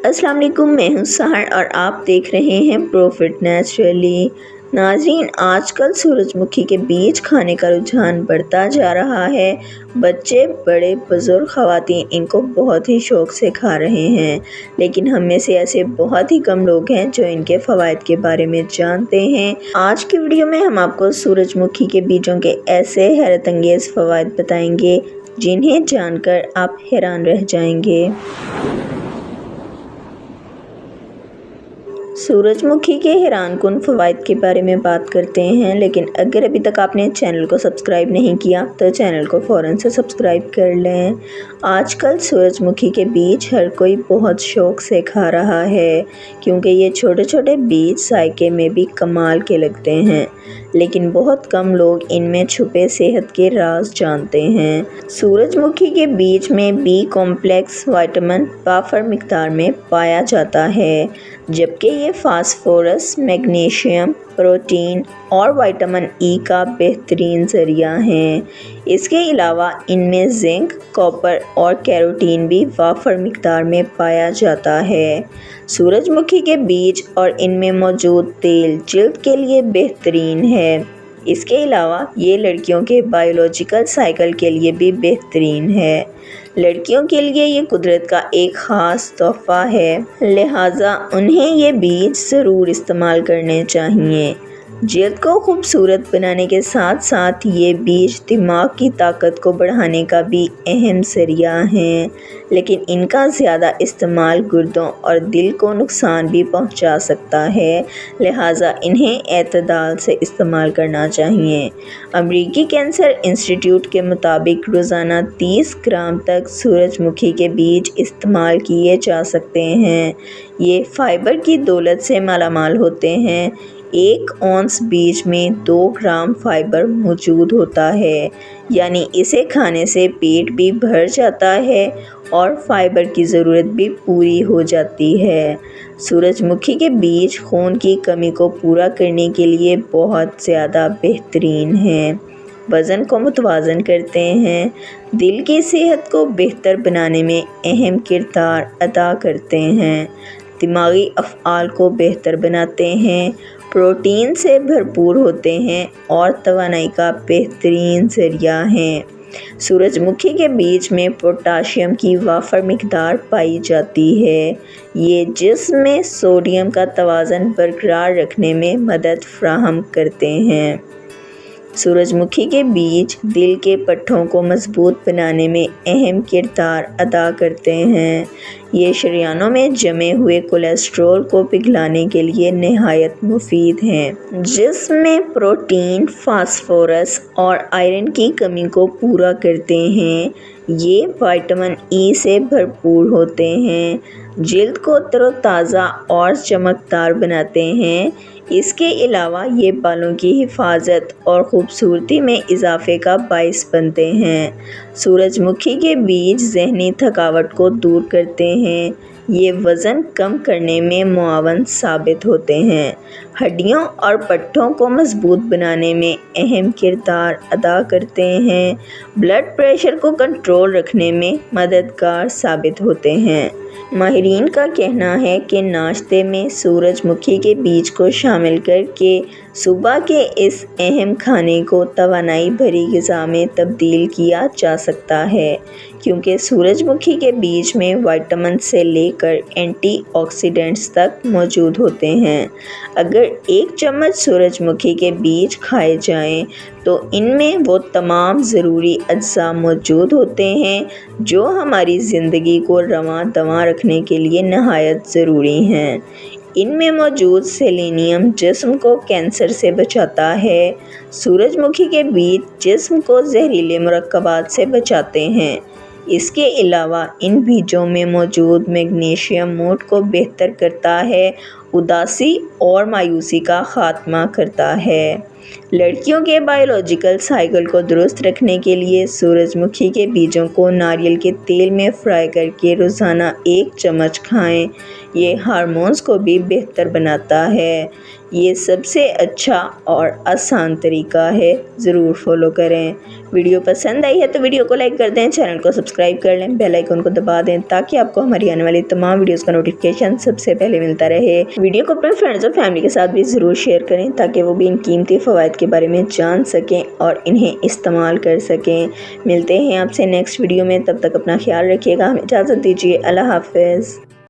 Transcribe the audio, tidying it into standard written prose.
السلام علیکم، میں ہوں سحر اور آپ دیکھ رہے ہیں پروفٹ نیچرلی۔ ناظرین، آج کل سورج مکھی کے بیج کھانے کا رجحان بڑھتا جا رہا ہے۔ بچے، بڑے، بزرگ، خواتین ان کو بہت ہی شوق سے کھا رہے ہیں، لیکن ہم میں سے ایسے بہت ہی کم لوگ ہیں جو ان کے فوائد کے بارے میں جانتے ہیں۔ آج کی ویڈیو میں ہم آپ کو سورج مکھی کے بیجوں کے ایسے حیرت انگیز فوائد بتائیں گے جنہیں جان کر آپ حیران رہ جائیں گے۔ سورج مکھی کے حیران کن فوائد کے بارے میں بات کرتے ہیں، لیکن اگر ابھی تک آپ نے چینل کو سبسکرائب نہیں کیا تو چینل کو فوراً سے سبسکرائب کر لیں۔ آج کل سورج مکھی کے بیج ہر کوئی بہت شوق سے کھا رہا ہے، کیونکہ یہ چھوٹے چھوٹے بیج ذائقے میں بھی کمال کے لگتے ہیں، لیکن بہت کم لوگ ان میں چھپے صحت کے راز جانتے ہیں۔ سورج مکھی کے بیج میں بی کمپلیکس وٹامن وافر مقدار میں پایا جاتا ہے، جبکہ یہ فاسفورس، میگنیشیم، پروٹین اور وٹامن ای کا بہترین ذریعہ ہیں۔ اس کے علاوہ ان میں زنک، کاپر اور کیروٹین بھی وافر مقدار میں پایا جاتا ہے۔ سورج مکھی کے بیج اور ان میں موجود تیل جلد کے لیے بہترین ہے۔ اس کے علاوہ یہ لڑکیوں کے بائیولوجیکل سائیکل کے لیے بھی بہترین ہے۔ لڑکیوں کے لیے یہ قدرت کا ایک خاص تحفہ ہے، لہٰذا انہیں یہ بیج ضرور استعمال کرنے چاہیے۔ جلد کو خوبصورت بنانے کے ساتھ ساتھ یہ بیج دماغ کی طاقت کو بڑھانے کا بھی اہم ذریعہ ہیں، لیکن ان کا زیادہ استعمال گردوں اور دل کو نقصان بھی پہنچا سکتا ہے، لہٰذا انہیں اعتدال سے استعمال کرنا چاہیے۔ امریکی کینسر انسٹی ٹیوٹ کے مطابق روزانہ 30 گرام تک سورج مکھی کے بیج استعمال کیے جا سکتے ہیں۔ یہ فائبر کی دولت سے مالا مال ہوتے ہیں۔ 1 اونس بیج میں 2 گرام فائبر موجود ہوتا ہے، یعنی اسے کھانے سے پیٹ بھی بھر جاتا ہے اور فائبر کی ضرورت بھی پوری ہو جاتی ہے۔ سورج مکھی کے بیج خون کی کمی کو پورا کرنے کے لیے بہت زیادہ بہترین ہیں۔ وزن کو متوازن کرتے ہیں، دل کی صحت کو بہتر بنانے میں اہم کردار ادا کرتے ہیں، دماغی افعال کو بہتر بناتے ہیں، پروٹین سے بھرپور ہوتے ہیں اور توانائی کا بہترین ذریعہ ہیں۔ سورج مکھی کے بیج میں پوٹاشیم کی وافر مقدار پائی جاتی ہے۔ یہ جسم میں سوڈیم کا توازن برقرار رکھنے میں مدد فراہم کرتے ہیں۔ سورج مکھی کے بیج دل کے پٹھوں کو مضبوط بنانے میں اہم کردار ادا کرتے ہیں۔ یہ شریانوں میں جمے ہوئے کولیسٹرول کو پگھلانے کے لیے نہایت مفید ہیں۔ جسم میں پروٹین، فاسفورس اور آئرن کی کمی کو پورا کرتے ہیں۔ یہ وٹامن ای سے بھرپور ہوتے ہیں، جلد کو تر و تازہ اور چمکدار بناتے ہیں۔ اس کے علاوہ یہ بالوں کی حفاظت اور خوبصورتی میں اضافے کا باعث بنتے ہیں۔ سورج مکھی کے بیج ذہنی تھکاوٹ کو دور کرتے ہیں۔ یہ وزن کم کرنے میں معاون ثابت ہوتے ہیں، ہڈیوں اور پٹھوں کو مضبوط بنانے میں اہم کردار ادا کرتے ہیں، بلڈ پریشر کو کنٹرول رکھنے میں مددگار ثابت ہوتے ہیں۔ ماہرین کا کہنا ہے کہ ناشتے میں سورج مکھی کے بیج کو شامل کر کے صبح کے اس اہم کھانے کو توانائی بھری غذا میں تبدیل کیا جا سکتا ہے، کیونکہ سورج مکھی کے بیج میں وٹامن سے لے کر اینٹی آکسیڈنٹس تک موجود ہوتے ہیں۔ اگر 1 چمچ سورج مکھی کے بیج کھائے جائیں تو ان میں وہ تمام ضروری اجزاء موجود ہوتے ہیں جو ہماری زندگی کو رواں دواں رکھنے کے لیے نہایت ضروری ہیں۔ ان میں موجود سیلینیم جسم کو کینسر سے بچاتا ہے۔ سورج مکھی کے بیج جسم کو زہریلے مرکبات سے بچاتے ہیں۔ اس کے علاوہ ان بیجوں میں موجود میگنیشیم موڈ کو بہتر کرتا ہے، اداسی اور مایوسی کا خاتمہ کرتا ہے۔ لڑکیوں کے بائیولوجیکل سائیکل کو درست رکھنے کے لیے سورج مکھی کے بیجوں کو ناریل کے تیل میں فرائی کر کے روزانہ 1 چمچ کھائیں۔ یہ ہارمونز کو بھی بہتر بناتا ہے۔ یہ سب سے اچھا اور آسان طریقہ ہے، ضرور فالو کریں۔ ویڈیو پسند آئی ہے تو ویڈیو کو لائک کر دیں، چینل کو سبسکرائب کر لیں، بیل آئیکن کو دبا دیں تاکہ آپ کو ہماری آنے والی تمام ویڈیوز کا نوٹیفیکیشن سب سے پہلے ملتا رہے۔ ویڈیو کو اپنے فرینڈز اور فیملی کے ساتھ بھی ضرور شیئر کریں تاکہ وہ بھی ان قیمتی فوائد کے بارے میں جان سکیں اور انہیں استعمال کر سکیں۔ ملتے ہیں آپ سے نیکسٹ ویڈیو میں، تب تک اپنا خیال رکھیے گا، ہمیں اجازت دیجیے، اللہ حافظ۔